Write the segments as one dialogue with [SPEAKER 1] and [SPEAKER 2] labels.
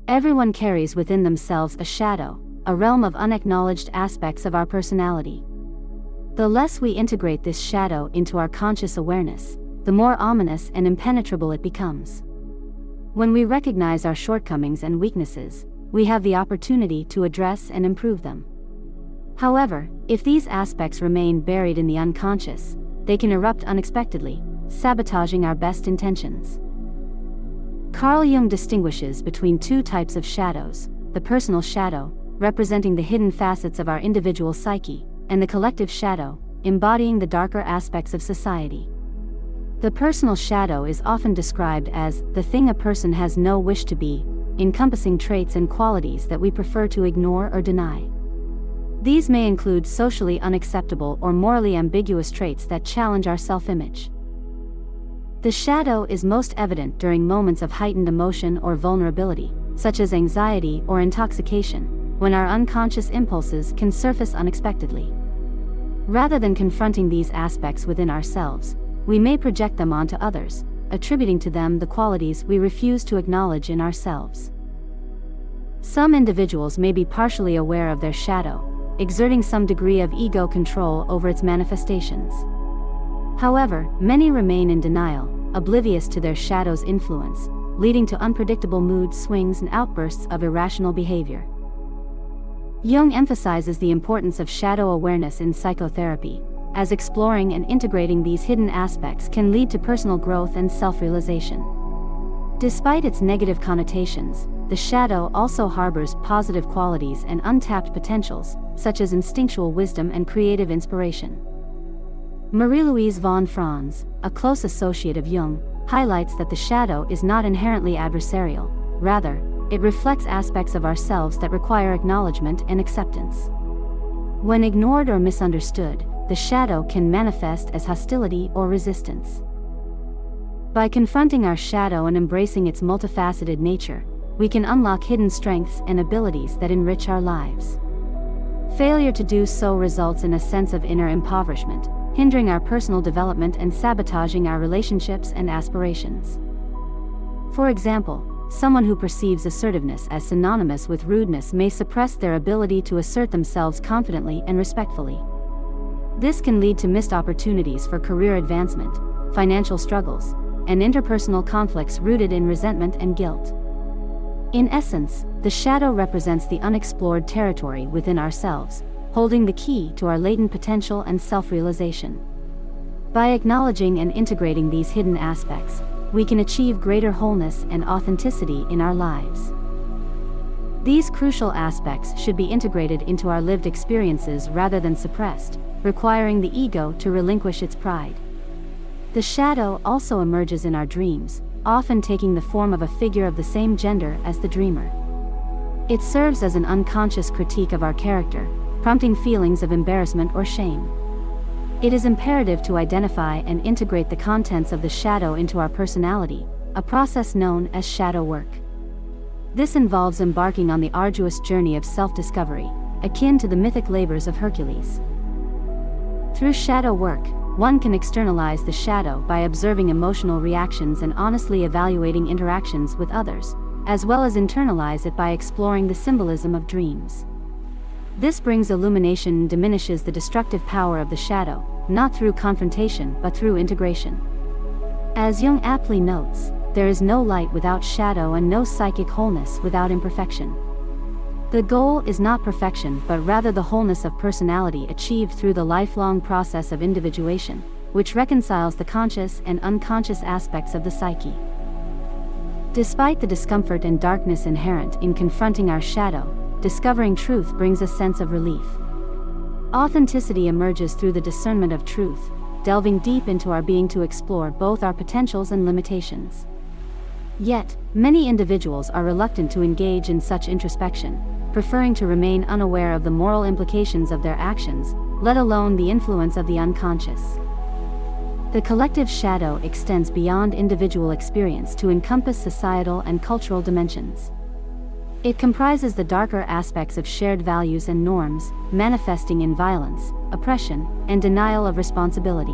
[SPEAKER 1] Everyone carries within themselves a shadow, a realm of unacknowledged aspects of our personality. The less we integrate this shadow into our conscious awareness, the more ominous and impenetrable it becomes. When we recognize our shortcomings and weaknesses, we have the opportunity to address and improve them. However, if these aspects remain buried in the unconscious, they can erupt unexpectedly, sabotaging our best intentions. Carl Jung distinguishes between two types of shadows: the personal shadow, representing the hidden facets of our individual psyche, and the collective shadow, embodying the darker aspects of society. The personal shadow is often described as the thing a person has no wish to be, encompassing traits and qualities that we prefer to ignore or deny. These may include socially unacceptable or morally ambiguous traits that challenge our self-image. The shadow is most evident during moments of heightened emotion or vulnerability, such as anxiety or intoxication, when our unconscious impulses can surface unexpectedly. Rather than confronting these aspects within ourselves, we may project them onto others, attributing to them the qualities we refuse to acknowledge in ourselves. Some individuals may be partially aware of their shadow, exerting some degree of ego control over its manifestations. However, many remain in denial, oblivious to their shadow's influence, leading to unpredictable mood swings and outbursts of irrational behavior. Jung emphasizes the importance of shadow awareness in psychotherapy, as exploring and integrating these hidden aspects can lead to personal growth and self-realization. Despite its negative connotations, the shadow also harbors positive qualities and untapped potentials, such as instinctual wisdom and creative inspiration. Marie-Louise von Franz, a close associate of Jung, highlights that the shadow is not inherently adversarial. Rather, it reflects aspects of ourselves that require acknowledgement and acceptance. When ignored or misunderstood, the shadow can manifest as hostility or resistance. By confronting our shadow and embracing its multifaceted nature, we can unlock hidden strengths and abilities that enrich our lives. Failure to do so results in a sense of inner impoverishment, hindering our personal development and sabotaging our relationships and aspirations. For example, someone who perceives assertiveness as synonymous with rudeness may suppress their ability to assert themselves confidently and respectfully. This can lead to missed opportunities for career advancement, financial struggles, and interpersonal conflicts rooted in resentment and guilt. In essence, the shadow represents the unexplored territory within ourselves, holding the key to our latent potential and self-realization. By acknowledging and integrating these hidden aspects, we can achieve greater wholeness and authenticity in our lives. These crucial aspects should be integrated into our lived experiences rather than suppressed, requiring the ego to relinquish its pride. The shadow also emerges in our dreams, often taking the form of a figure of the same gender as the dreamer. It serves as an unconscious critique of our character, prompting feelings of embarrassment or shame. It is imperative to identify and integrate the contents of the shadow into our personality, a process known as shadow work. This involves embarking on the arduous journey of self-discovery, akin to the mythic labors of Hercules. Through shadow work, one can externalize the shadow by observing emotional reactions and honestly evaluating interactions with others, as well as internalize it by exploring the symbolism of dreams. This brings illumination and diminishes the destructive power of the shadow, not through confrontation but through integration. As Jung aptly notes, there is no light without shadow and no psychic wholeness without imperfection. The goal is not perfection but rather the wholeness of personality achieved through the lifelong process of individuation, which reconciles the conscious and unconscious aspects of the psyche. Despite the discomfort and darkness inherent in confronting our shadow, discovering truth brings a sense of relief. Authenticity emerges through the discernment of truth, delving deep into our being to explore both our potentials and limitations. Yet, many individuals are reluctant to engage in such introspection, preferring to remain unaware of the moral implications of their actions, let alone the influence of the unconscious. The collective shadow extends beyond individual experience to encompass societal and cultural dimensions. It comprises the darker aspects of shared values and norms, manifesting in violence, oppression, and denial of responsibility.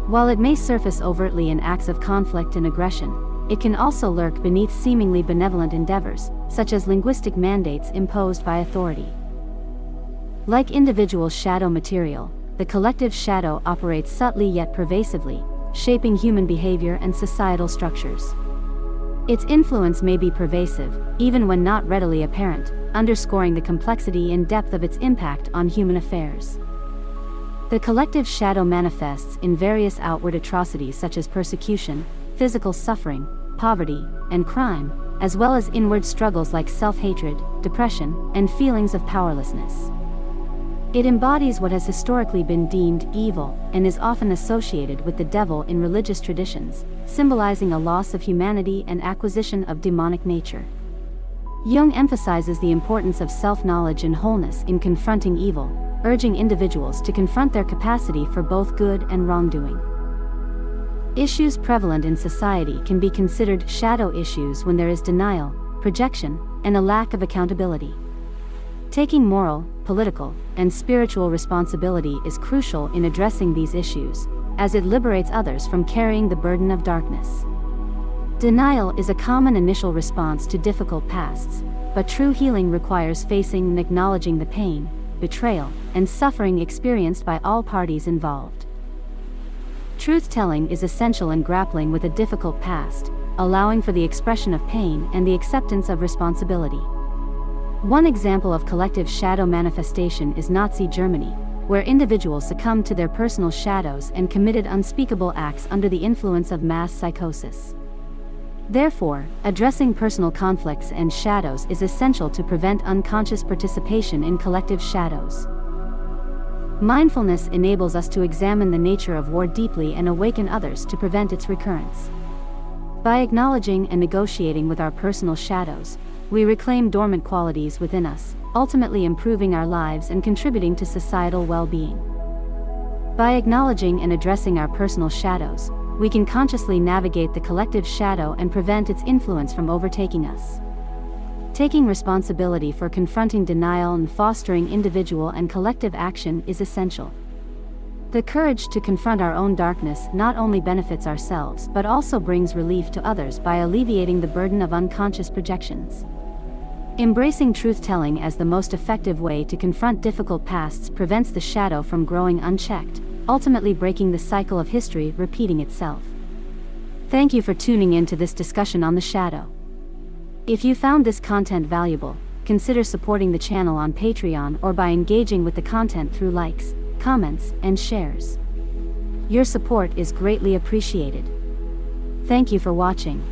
[SPEAKER 1] While it may surface overtly in acts of conflict and aggression, it can also lurk beneath seemingly benevolent endeavors, such as linguistic mandates imposed by authority. Like individual shadow material, the collective shadow operates subtly yet pervasively, shaping human behavior and societal structures. Its influence may be pervasive, even when not readily apparent, underscoring the complexity and depth of its impact on human affairs. The collective shadow manifests in various outward atrocities such as persecution, physical suffering, poverty, and crime, as well as inward struggles like self-hatred, depression, and feelings of powerlessness. It embodies what has historically been deemed evil, and is often associated with the devil in religious traditions, symbolizing a loss of humanity and acquisition of demonic nature. Jung emphasizes the importance of self-knowledge and wholeness in confronting evil, urging individuals to confront their capacity for both good and wrongdoing. Issues prevalent in society can be considered shadow issues when there is denial, projection, and a lack of accountability. Taking moral, political, and spiritual responsibility is crucial in addressing these issues, as it liberates others from carrying the burden of darkness. Denial is a common initial response to difficult pasts, but true healing requires facing and acknowledging the pain, betrayal, and suffering experienced by all parties involved. Truth-telling is essential in grappling with a difficult past, allowing for the expression of pain and the acceptance of responsibility. One example of collective shadow manifestation is Nazi Germany, where individuals succumbed to their personal shadows and committed unspeakable acts under the influence of mass psychosis. Therefore, addressing personal conflicts and shadows is essential to prevent unconscious participation in collective shadows. Mindfulness enables us to examine the nature of war deeply and awaken others to prevent its recurrence. By acknowledging and negotiating with our personal shadows, we reclaim dormant qualities within us, ultimately improving our lives and contributing to societal well-being. By acknowledging and addressing our personal shadows, we can consciously navigate the collective shadow and prevent its influence from overtaking us. Taking responsibility for confronting denial and fostering individual and collective action is essential. The courage to confront our own darkness not only benefits ourselves but also brings relief to others by alleviating the burden of unconscious projections. Embracing truth-telling as the most effective way to confront difficult pasts prevents the shadow from growing unchecked, ultimately breaking the cycle of history repeating itself. Thank you for tuning in to this discussion on the shadow. If you found this content valuable, consider supporting the channel on Patreon or by engaging with the content through likes, comments, and shares. Your support is greatly appreciated. Thank you for watching.